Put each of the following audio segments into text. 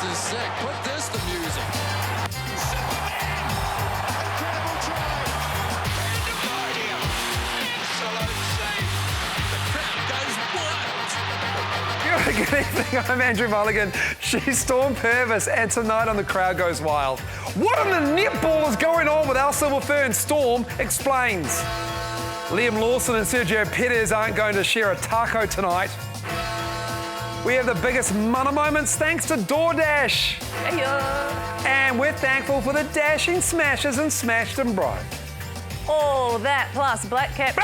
This is sick. Put this to music. Incredible try. Pandemonium. Absolute scene. The crowd goes wild. Good evening, I'm Andrew Mulligan. She's Storm Purvis, and tonight on The Crowd Goes Wild. What on the netball is going on with our Silver Ferns? Storm explains. Liam Lawson and Sergio Perez aren't going to share a taco tonight. We have the biggest mana moments thanks to DoorDash. Heya. And we're thankful for the dashing smashes and smashed and bro. All that plus Black Caps!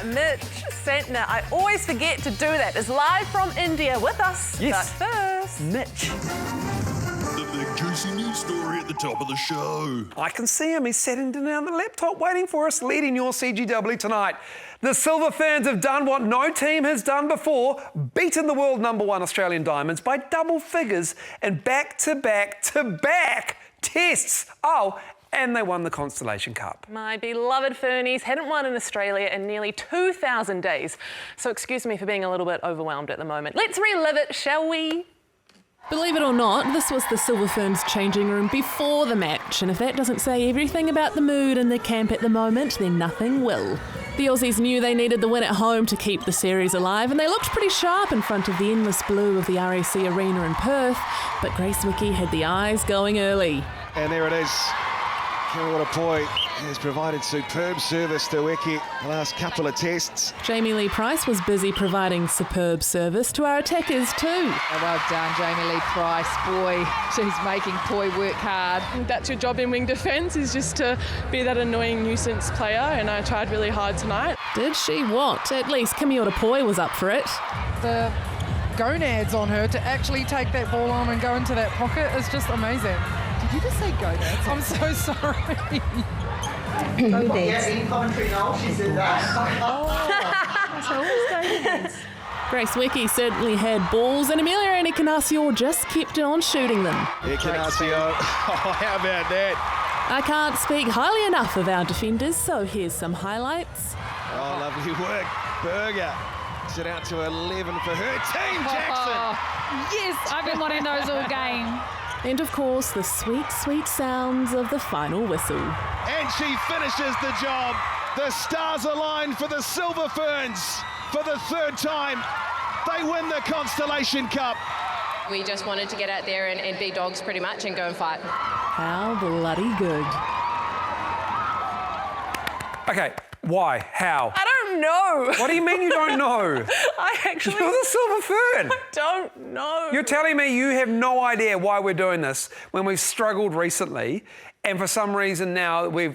Mitch Santner. I always forget to do that. Is live from India with us. Yes. But first, Mitch. The big juicy news story at the top of the show. I can see him. He's sitting down the laptop waiting for us, leading your CGW tonight. The Silver Ferns have done what no team has done before, beaten the world #1 Australian Diamonds by double figures in back-to-back-to-back tests. Oh, and they won the Constellation Cup. my beloved Fernies hadn't won in Australia in nearly 2,000 days. So excuse me for being a little bit overwhelmed at the moment. Let's relive it, shall we? Believe it or not, this was the Silver Ferns changing room before the match, and if that doesn't say everything about the mood in the camp at the moment, then nothing will. The Aussies knew they needed the win at home to keep the series alive, and they looked pretty sharp in front of the endless blue of the RAC Arena in Perth, but Grace Wicki had the eyes going early. And there it is. Kiwiwatapoi has provided superb service to Wicki the last couple of tests. Jamie Lee Price was busy providing superb service to our attackers too. Oh, well done, Jamie Lee Price. Boy, she's making Poi work hard. That's your job in wing defence, is just to be that annoying nuisance player, and I tried really hard tonight. Did she what? At least Kiwiwatapoi was up for it. The gonads on her to actually take that ball on and go into that pocket is just amazing. Did you just say gonads? I'm so sorry. Yeah, in commentary now, she said that. Grace Wicki certainly had balls, and Amelia Encarnacio just kept on shooting them. Encarnacio, how about that? I can't speak highly enough of our defenders, so here's some highlights. Oh, lovely work. Berger set out to 11 for her team, Jackson. Yes, I've been wanting those all game. And of course, the sweet, sweet sounds of the final whistle. And she finishes the job. The stars align for the Silver Ferns for the third time. They win the Constellation Cup. We just wanted to get out there and be dogs pretty much and go and fight. How bloody good. Okay, why? How? I don't know. What do you mean you don't know? I actually You're the Silver Fern. don't know. You're telling me you have no idea why we're doing this when we've struggled recently, and for some reason now we're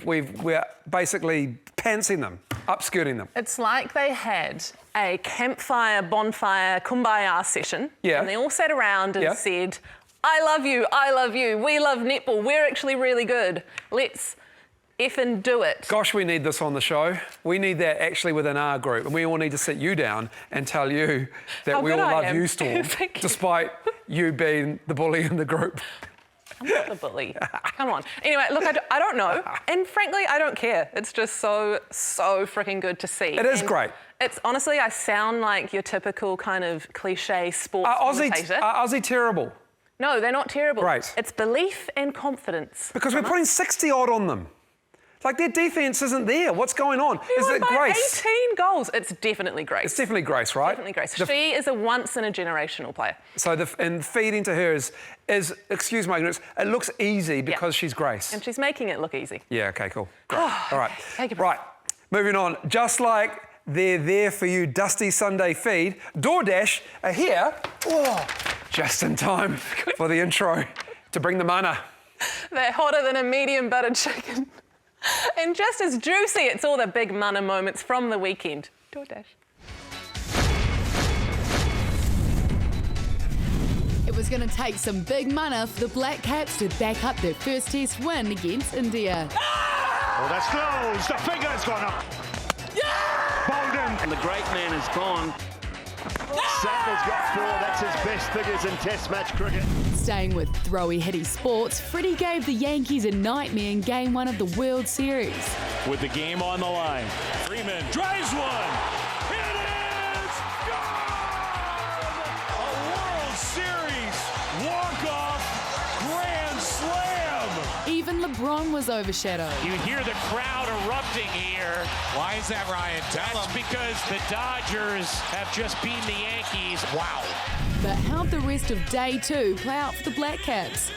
basically pantsing them, upskirting them. It's like they had a campfire, bonfire, kumbaya session. Yeah. And they all sat around and Yeah. said, I love you, we love netball, we're actually really good. Let's effing do it. Gosh, we need this on the show. We need that actually within our group, and we all need to sit you down and tell you that How we all good I love am. you, Storm, Thank you. despite you being the bully in the group. I'm not the bully. Come on. Anyway, look, I don't know. And frankly, I don't care. It's just so freaking good to see. It is And great. It's honestly, I sound like your typical kind of cliche sports commentator. Aussie terrible? No, they're not terrible. Great. It's belief and confidence. Because we're putting 60 odd on them. Like, their defence isn't there. What's going on? Is won it by Grace? 18 goals. It's definitely Grace. It's definitely Grace, right? Definitely Grace. She is a once-in-a-generational player. So, and feeding to her is excuse my ignorance, it looks easy because she's Grace. And she's making it look easy. Yeah, okay, cool. Great. All right. Take a breath. Right, moving on. Just like they're there for you, Dusty Sunday feed, DoorDash are here just in time for the intro to bring the mana. They're hotter than a medium buttered chicken. And just as juicy, it's all the big mana moments from the weekend. DoorDash. It was going to take some big mana for the Black Caps to back up their first test win against India. Oh, that's close. The finger's gone up. Yeah! Bolden. And the great man is gone. Santner's got 4. That's his best figures in Test match cricket. Staying with throwy hitty sports, Freddie gave the Yankees a nightmare in Game 1 of the World Series. With the game on the line, Freeman drives one. It is gone! A World Series walk-off Bron was overshadowed. You hear the crowd erupting here. Why is that, Ryan? That's because the Dodgers have just beaten the Yankees. Wow. But how'd the rest of day 2 play out for the Black Caps?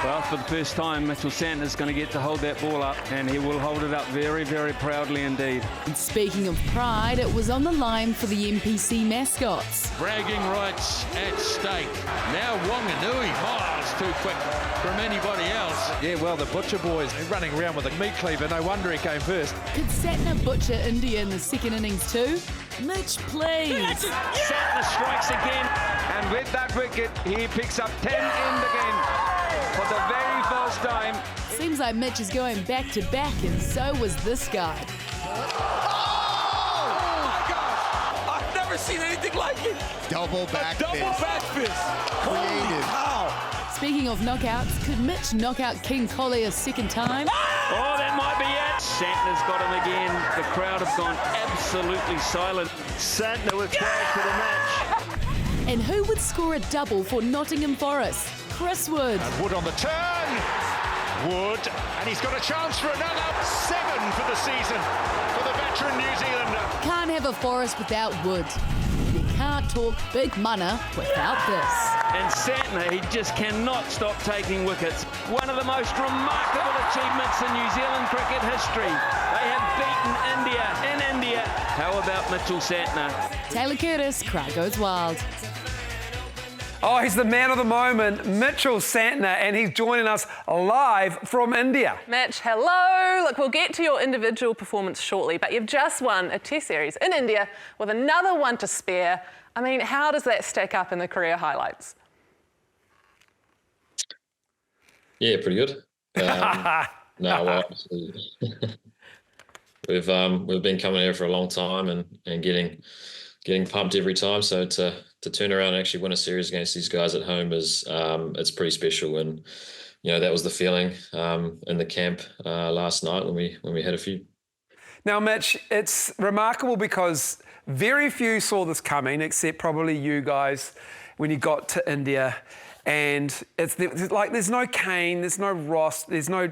Well, for the first time, Mitchell Santner is going to get to hold that ball up, and he will hold it up very, very proudly indeed. And speaking of pride, it was on the line for the NPC mascots. Bragging rights at stake. Now Wanganui, miles too quick from anybody else. Yeah, well, the Butcher boys running around with a meat cleaver. No wonder he came first. Could Santner butcher India in the second innings too? Mitch, please. Santner strikes again, and with that wicket, he picks up 10 in the game. For the very first time. Seems like Mitch is going back to back, and so was this guy. Oh my gosh! I've never seen anything like it. Double back fist. Double back fist. Holy cow! Speaking of knockouts, could Mitch knock out King Collie a second time? Oh, that might be it. Santner's got him again. The crowd have gone absolutely silent. Santner with 12 for the match. And who would score a double for Nottingham Forest? Chris Wood. And Wood on the turn. Wood, and he's got a chance for another 7 for the season for the veteran New Zealander. Can't have a Forest without Wood. You can't talk big mana without this. And Santner, he just cannot stop taking wickets. One of the most remarkable achievements in New Zealand cricket history. They have beaten India in India. How about Mitchell Santner? Taylor Curtis, crowd goes wild. Oh, he's the man of the moment, Mitchell Santner, and he's joining us live from India. Mitch, hello. Look, we'll get to your individual performance shortly, but you've just won a Test series in India with another one to spare. I mean, how does that stack up in the career highlights? Yeah, pretty good. Well, we've been coming here for a long time and getting pumped every time. So to turn around and actually win a series against these guys at home is it's pretty special. And that was the feeling in the camp last night when we had a few. Now, Mitch, it's remarkable because very few saw this coming, except probably you guys when you got to India. And it's like there's no Kane, there's no Ross, there's no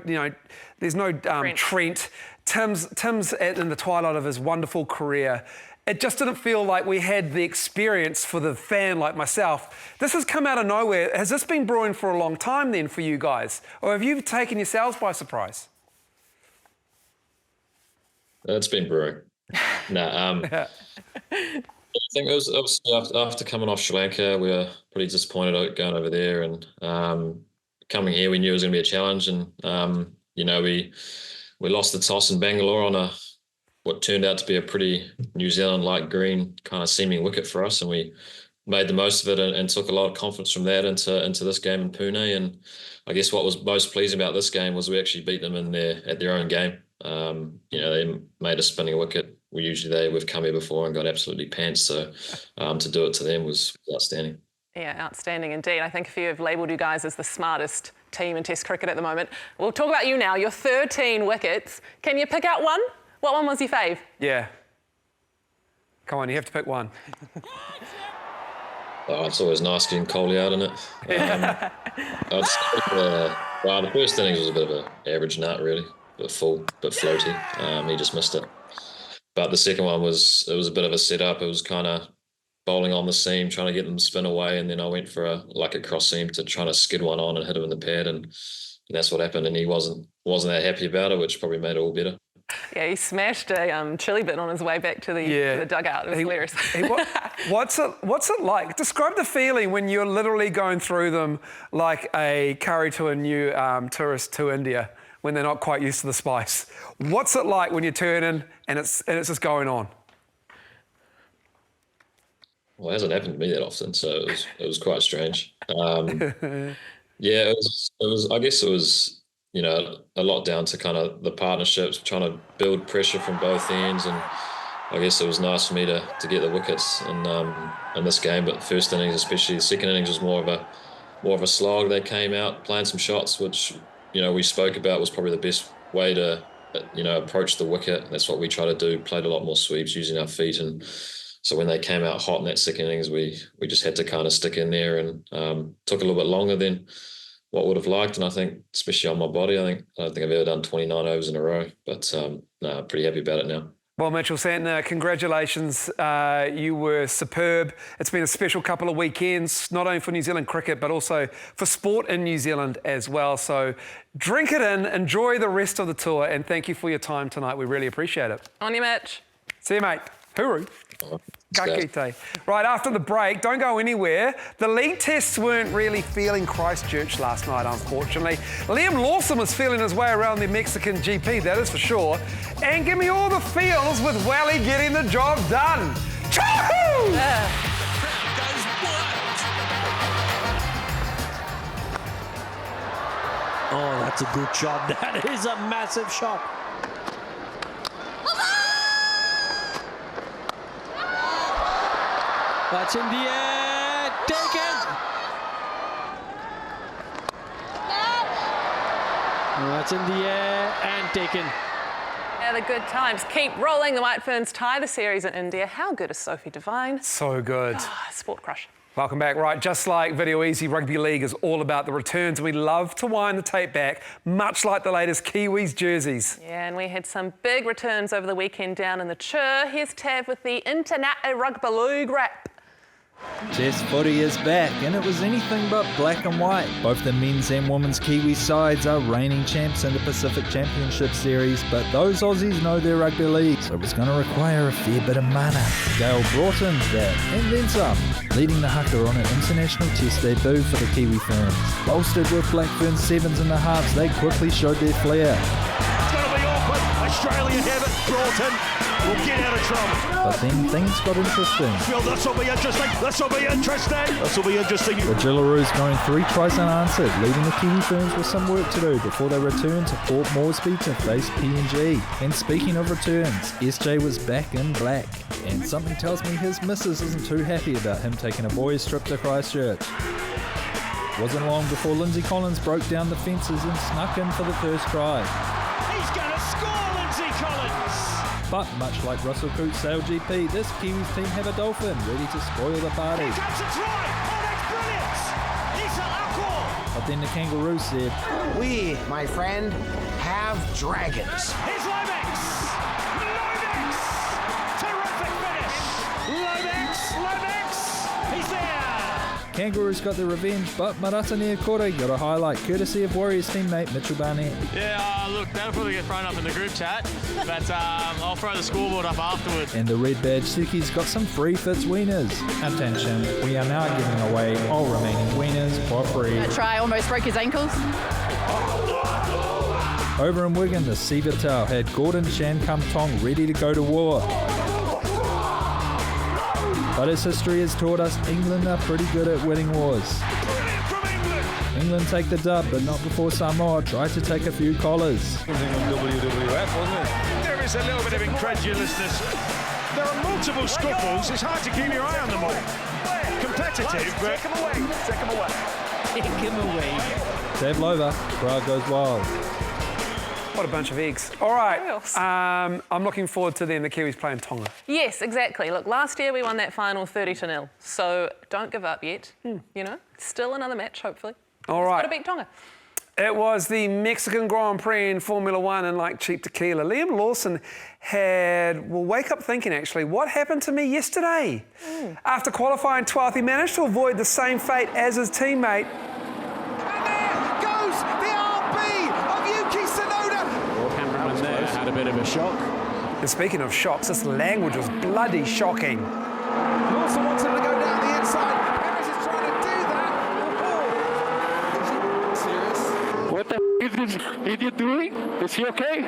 Trent. Tim's in the twilight of his wonderful career. It just didn't feel like we had the experience for the fan like myself. This has come out of nowhere. Has this been brewing for a long time then for you guys? Or have you taken yourselves by surprise? It's been brewing. I think it was obviously after coming off Sri Lanka, we were pretty disappointed going over there. And coming here, we knew it was going to be a challenge. And, we lost the toss in Bangalore on what turned out to be a pretty New Zealand-like green kind of seeming wicket for us, and we made the most of it and took a lot of confidence from that into this game in Pune. And I guess what was most pleasing about this game was we actually beat them at their own game. They made a spinning wicket. We've come here before and got absolutely pants. So to do it to them was outstanding. Yeah, outstanding indeed. I think a few have labelled you guys as the smartest team in Test cricket at the moment. We'll talk about you now. Your 13 wickets. Can you pick out one? What one was your fave? Yeah. Come on, you have to pick one. Oh, it's always nice getting Coley out in it. The first innings was a bit of an average nut, really, but floaty. He just missed it. But the second one was a bit of a setup. It was kind of bowling on the seam, trying to get them to spin away, and then I went for a cross seam to try to skid one on and hit him in the pad, and that's what happened. And he wasn't that happy about it, which probably made it all better. Yeah, he smashed a chili bin on his way back to the dugout. It was hilarious. What's it like? Describe the feeling when you're literally going through them like a curry to a new tourist to India when they're not quite used to the spice. What's it like when you turn in and it's just going on? Well, it hasn't happened to me that often, so it was quite strange. It was. I guess it was. A lot down to kind of the partnerships, trying to build pressure from both ends, and I guess it was nice for me to get the wickets in this game. But the first innings, especially the second innings, was more of a slog. They came out playing some shots, which we spoke about was probably the best way to approach the wicket. That's what we try to do. Played a lot more sweeps using our feet, and so when they came out hot in that second innings, we just had to kind of stick in there, and took a little bit longer than what I would have liked. And I think, especially on my body, I don't think I've ever done 29 overs in a row. But no, pretty happy about it now. Well, Mitchell Santner, congratulations. You were superb. It's been a special couple of weekends, not only for New Zealand cricket, but also for sport in New Zealand as well. So drink it in, enjoy the rest of the tour, and thank you for your time tonight. We really appreciate it. On you, Mitch. See you, mate. Hooroo. Ka kite. Right, after the break, don't go anywhere. The league tests weren't really feeling Christchurch last night, unfortunately. Liam Lawson was feeling his way around the Mexican GP, that is for sure. And give me all the feels with Wally getting the job done. Choo-hoo! Oh, that's a good shot. That is a massive shot. That's in the air, taken. That's in the air and taken. Yeah, the good times keep rolling. The White Ferns tie the series in India. How good is Sophie Devine? So good. Sport crush. Welcome back. Right, just like Video Easy, Rugby League is all about the returns. We love to wind the tape back, much like the latest Kiwis jerseys. Yeah, and we had some big returns over the weekend down in the Chur. Here's Tav with the Internet Rugby League wrap. Test footy is back, and it was anything but black and white. Both the men's and women's Kiwi sides are reigning champs in the Pacific Championship Series, but those Aussies know their rugby league, so it was going to require a fair bit of mana. Gail Broughton's that, and then some, leading the haka on an international test debut for the Kiwi Ferns. Bolstered with Black Ferns sevens and a halves, they quickly showed their flair. It's going to be awkward. Australian have it. Broughton will get out of trouble. But then things got interesting. Well, this will be interesting. This will be interesting. This will be interesting. The Gillaroos going 3 tries unanswered, leaving the Kiwi Ferns with some work to do before they return to Port Moresby to face PNG. And speaking of returns, SJ was back in black. And something tells me his missus isn't too happy about him taking a boys' trip to Christchurch. Wasn't long before Lindsay Collins broke down the fences and snuck in for the first try. He's going to score, Lindsay Collins. But much like Russell Coote's Sail GP, this Kiwis team have a dolphin ready to spoil the party. Here comes a try. Oh, that's brilliant. It's an aqua. But then the Kangaroos said, "We, my friend, have dragons." Here's Lomax. Lomax. Terrific finish. Lomax. He's there. Kangaroos got their revenge, but Maratane Kore got a highlight courtesy of Warriors teammate Mitchell Barnett. Yeah, look, that'll probably get thrown up in the group chat, but I'll throw the scoreboard up afterwards. And the red badge Suki's got some free fits wieners. Attention, we are now giving away all remaining wieners for free. That try almost broke his ankles. Over in Wigan, the Sivatau had Gordon Chan Kum Tong ready to go to war. But as history has taught us, England are pretty good at winning wars. England take the dub, but not before Samoa tried to take a few collars. WWF, wasn't it? There is a little bit of incredulousness. There are multiple scuffles. It's hard to keep your eye on them all. Competitive, but... Take him away. Take him away. Take him away. Tav Lover, crowd goes wild. What a bunch of eggs. All right, I'm looking forward to then the Kiwis playing Tonga. Yes, exactly. Look, last year we won that final 30-0, so don't give up yet. You know, still another match, hopefully. All right. Got to beat Tonga. It was the Mexican Grand Prix in Formula One, and like cheap tequila, Liam Lawson will wake up thinking, actually, what happened to me yesterday? After qualifying 12th, he managed to avoid the same fate as his teammate. Had a bit of a shock. And speaking of shocks, this language was bloody shocking. Lawson wants him to go down the inside. Purvis is trying to do that. Is he serious? What the is this idiot doing? Is he okay? He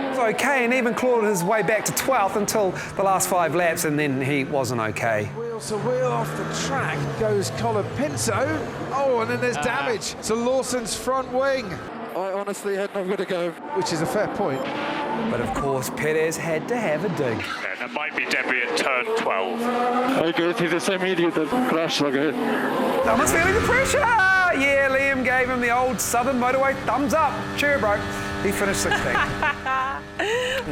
was okay and even clawed his way back to 12th until the last 5 laps, and then he wasn't okay. Wheel to wheel off the track goes Colin Pinto. Oh, and then there's damage to Lawson's front wing. I honestly had nowhere to go. Which is a fair point. But of course, Perez had to have a dig. Yeah, that might be debris at turn 12. I guess he's the same idiot that crashed like it. Someone's feeling the pressure! Yeah, Liam gave him the old Southern Motorway thumbs up. Cheer, bro. He finished 16th.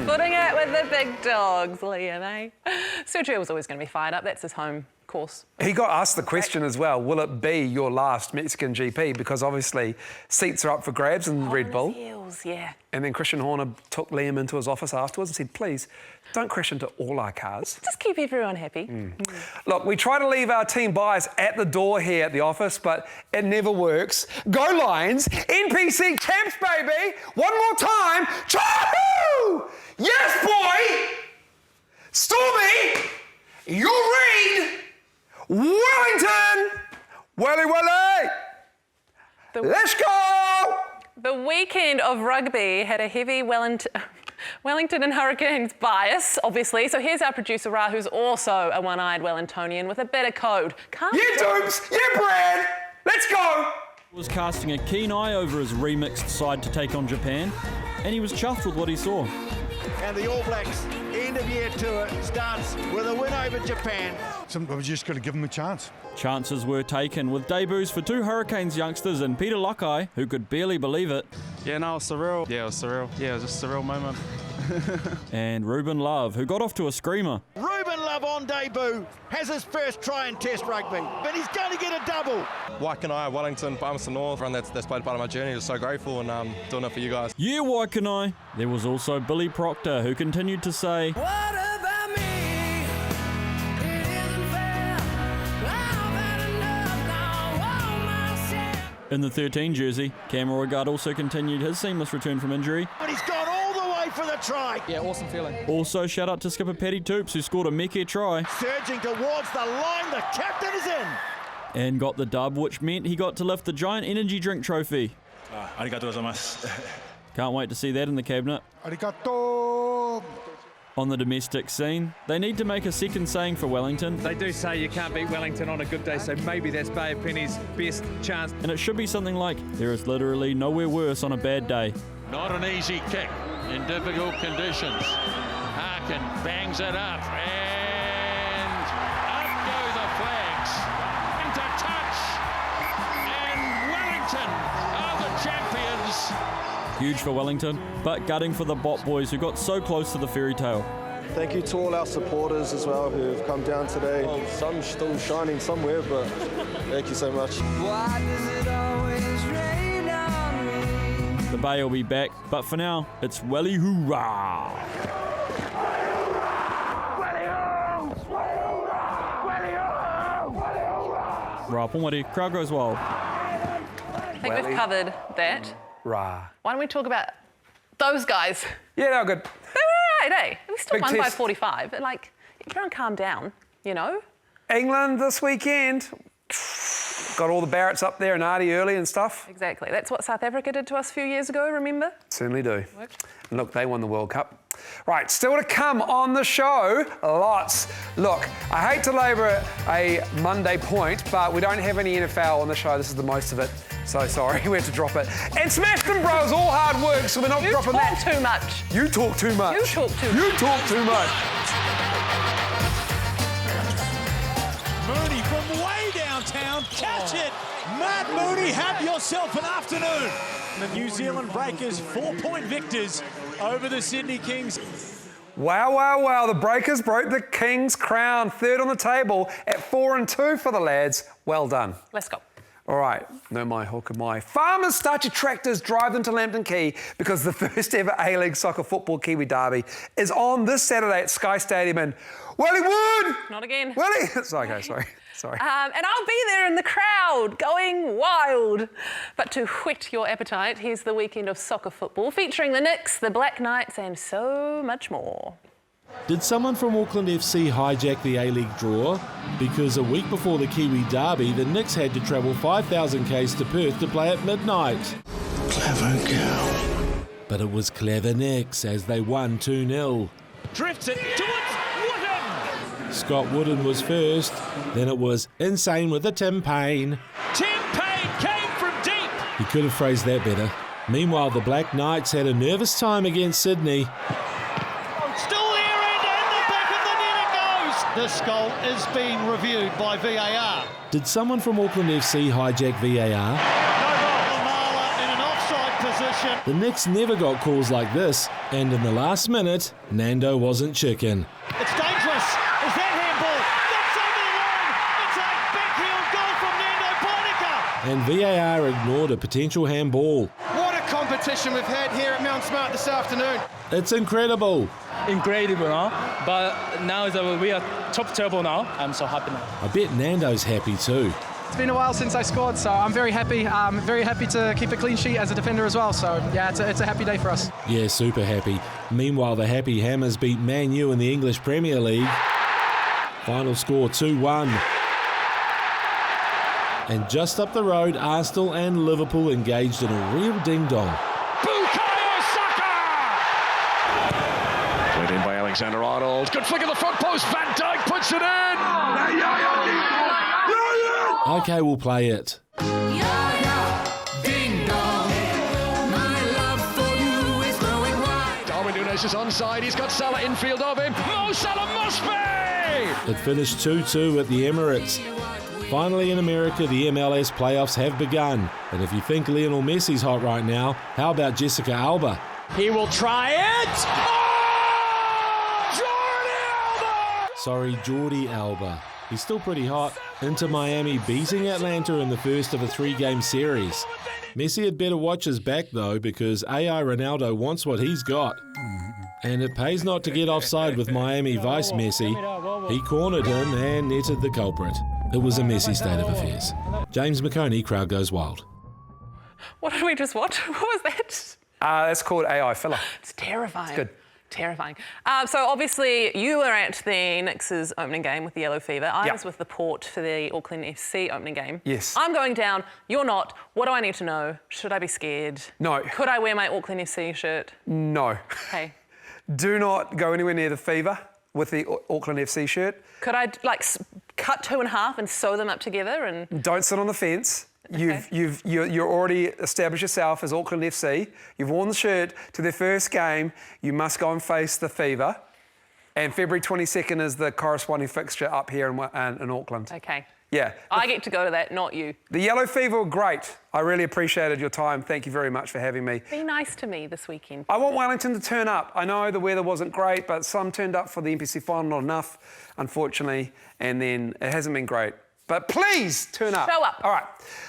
Putting it with the big dogs, Liam, eh? Sergio was always going to be fired up. That's his home course. He got asked the question as well, will it be your last Mexican GP? Because obviously seats are up for grabs in Red Bull. Heels, yeah. And then Christian Horner took Liam into his office afterwards and said, please, don't crash into all our cars. Just keep everyone happy. Look, we try to leave our team bias at the door here at the office, but it never works. Go Lions! NPC champs, baby! One more time! Chahoo! Yes, boy! Stormy! You read! Wellington! Welly! Let's go! The weekend of rugby had a heavy Wellington and Hurricanes bias, obviously. So here's our producer, Ra, who's also a one-eyed Wellingtonian with a bit of code. Dupes! Yeah, Brad! Let's go! Was casting a keen eye over his remixed side to take on Japan, and he was chuffed with what he saw. And the All Blacks end-of-year tour starts with a win over Japan. Sometimes you just got to give them a chance. Chances were taken with debuts for two Hurricanes youngsters and Peter Lockeye, who could barely believe it. Yeah, no, it was surreal. Yeah, it was surreal. Yeah, it was just a surreal moment. And Ruben Love, who got off to a screamer. Ruben Love on debut has his first try in Test rugby, but he's going to get a double. Waikanai, Wellington, Palmerston North, and that's played part of my journey. I'm so grateful and doing it for you guys. Yeah, Waikanai. There was also Billy Proctor, who continued to say, What about me? It isn't fair. I've had enough now, all myself. In the 13 jersey, Cam Roigard also continued his seamless return from injury. But he's gone all the way for the try. Yeah, awesome feeling. Also, shout out to skipper Paddy Toops, who scored a Meke try. Surging towards the line, the captain is in. And got the dub, which meant he got to lift the giant energy drink trophy. Arigato gozaimasu. Can't wait to see that in the cabinet. Arigato. On the domestic scene, they need to make a second saying for Wellington. They do say you can't beat Wellington on a good day, so maybe that's Bay of Penny's best chance. And it should be something like, there is literally nowhere worse on a bad day. Not an easy kick in difficult conditions. Harkin bangs it up, and up go the flags. Into touch, and Wellington are the champions. Huge for Wellington, but gutting for the Bot boys who got so close to the fairy tale. Thank you to all our supporters as well who have come down today. Sun's still shining somewhere, but thank you so much. Why does it always rain on me? The Bay will be back, but for now, it's Welly Hoorah! Ra Pomari, crowd goes wild. I think we've covered that. Rah. Why don't we talk about those guys? Yeah, they're good. They were all right, eh? We still Big won by test. 45. But, like, everyone calm down, you know? England this weekend. Got all the Barretts up there and Artie early and stuff. Exactly. That's what South Africa did to us a few years ago, remember? Certainly do. And look, they won the World Cup. Right, still to come on the show, lots. Look, I hate to labour a Monday point, but we don't have any NFL on the show. This is the most of it. So sorry, we had to drop it. And Smash Them Bros, all hard work, so we're not dropping that. You talk too much. You talk too much. You talk too much. You talk too much. Mooney from way downtown, catch it! Matt Mooney, have yourself an afternoon. The New Zealand Breakers 4-point victors over the Sydney Kings. Wow, wow, wow. The Breakers broke the Kings' crown. Third on the table at 4-2 for the lads. Well done. Let's go. All right, no my hawk my. Farmers start your tractors, drive them to Lambton Quay because the first ever A-League soccer football Kiwi derby is on this Saturday at Sky Stadium in Wellywood. Not again. Okay, sorry. And I'll be there in the crowd, going wild. But to whet your appetite, here's the weekend of soccer football featuring the Knicks, the Black Knights, and so much more. Did someone from Auckland FC hijack the A-League draw? Because a week before the Kiwi derby, the Knicks had to travel 5,000 k's to Perth to play at midnight. Clever girl. But it was clever Knicks as they won 2-0. Drifts it towards Woodham. Scott Wooden was first, then it was insane with the Tim Payne. Tim Payne came from deep. He could have phrased that better. Meanwhile, the Black Knights had a nervous time against Sydney. Still here and in the back of the net it goes. This goal is being reviewed by VAR. Did someone from Auckland FC hijack VAR? Lamala in an offside position. The Knicks never got calls like this, and in the last minute, Nando wasn't chicken. It's dangerous. Is that handball? That's over the line. backheel goal from Nando Bonica. And VAR ignored a potential handball. What a competition we've had here at Mount Smart this afternoon. It's incredible. Incredible, huh? But now we are top table now. I'm so happy now. I bet Nando's happy too. It's been a while since I scored, so I'm very happy. Very happy to keep a clean sheet as a defender as well. So yeah, it's a happy day for us. Yeah, super happy. Meanwhile, the Happy Hammers beat Man U in the English Premier League. Final score 2-1. And just up the road, Arsenal and Liverpool engaged in a real ding-dong. Played in by Alexander-Arnold. Good flick of the front post. Van Dijk puts it in. Okay, we'll play it. Darwin Núñez is onside. He's got Salah infield of him. Mo Salah must be! It finished 2-2 at the Emirates. Finally in America, the MLS playoffs have begun. And if you think Lionel Messi's hot right now, how about Jessica Alba? He will try it. Sorry, Jordi Alba. He's still pretty hot. Inter Miami beating Atlanta in the first of a 3-game series. Messi had better watch his back though, because AI Ronaldo wants what he's got. And it pays not to get offside with Miami vice Messi. He cornered him and netted the culprit. It was a messy state of affairs. James McConey, Crowd Goes Wild. What did we just watch? What was that? That's called AI filler. It's terrifying. It's good. Terrifying. So obviously you were at the Knicks' opening game with the Yellow Fever. I was with the Port for the Auckland FC opening game. Yes. I'm going down. You're not. What do I need to know? Should I be scared? No. Could I wear my Auckland FC shirt? No. Okay. Do not go anywhere near the Fever with the Auckland FC shirt. Could I cut two in half and sew them up together and? Don't sit on the fence. Okay. You're already established yourself as Auckland FC. You've worn the shirt to their first game. You must go and face the Fever. And February 22nd is the corresponding fixture up here in Auckland. Okay. Yeah. I get to go to that, not you. The Yellow Fever were great. I really appreciated your time. Thank you very much for having me. Be nice to me this weekend. I want Wellington to turn up. I know the weather wasn't great, but some turned up for the NPC final, not enough, unfortunately, and then it hasn't been great. But please turn up. Show up. All right.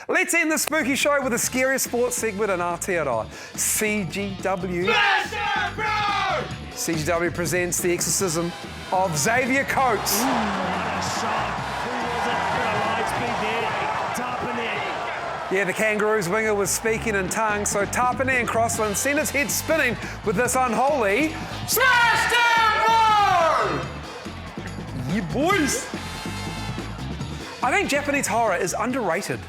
Let's end the spooky show with a scariest sports segment in Aotearoa. CGW. CGW presents the exorcism of Xavier Coates. Yeah, the Kangaroos winger was speaking in tongues, so Tapane and Crossland sent his head spinning with this unholy smash down blow! Yeah, boys! I think Japanese horror is underrated.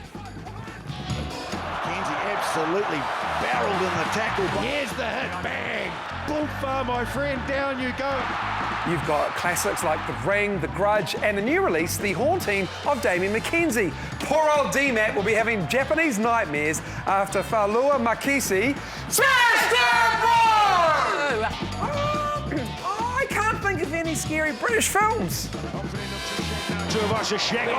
Kenzie absolutely barreled in the tackle. Here's the hit, bang! Bull far, my friend, down you go. You've got classics like The Ring, The Grudge, and the new release, The Haunting of Damien McKenzie. Poor old D-Mac will be having Japanese nightmares after Falua Makisi smash down blow! I can't think of any scary British films. Two of us are shaking.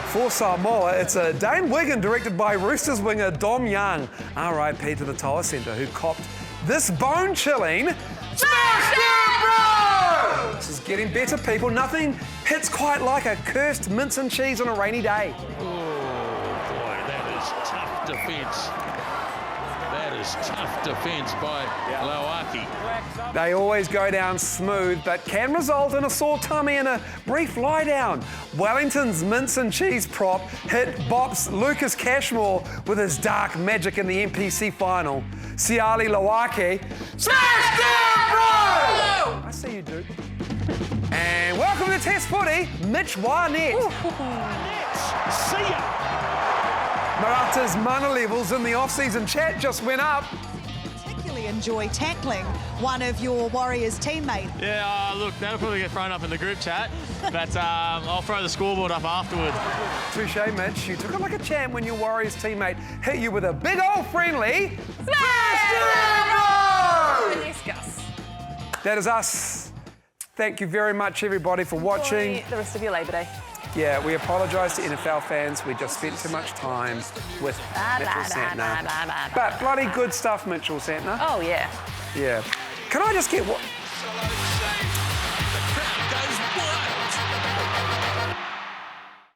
For Samoa, it's a Dane Wigan directed by Roosters winger Dom Young, RIP to the Toa Centre, who copped this bone-chilling smash down blow! This is getting better, people. Nothing hits quite like a cursed mince and cheese on a rainy day. Oh, boy, that is tough defence. That is tough defence by Lauaki. They always go down smooth, but can result in a sore tummy and a brief lie down. Wellington's mince and cheese prop hit bops Lucas Cashmore with his dark magic in the NPC final. Siali Lauaki, smash down blow! I see you, dude. And welcome to Test Footy, Mitch Santner. See ya! Marata's mana levels in the off-season chat just went up. Particularly enjoy tackling one of your Warriors teammates. Yeah, look, that'll probably get thrown up in the group chat, but I'll throw the scoreboard up afterward. Touche, Mitch. You took it like a champ when your Warriors teammate hit you with a big old friendly smash down blow! Yes, Gus. That is us. Thank you very much, everybody, for watching. Enjoy the rest of your Labour Day. Yeah, we apologise to NFL fans. We just spent too much time with Mitchell Santner. But bloody good stuff, Mitchell Santner. Oh, yeah. Yeah. Can I just get what?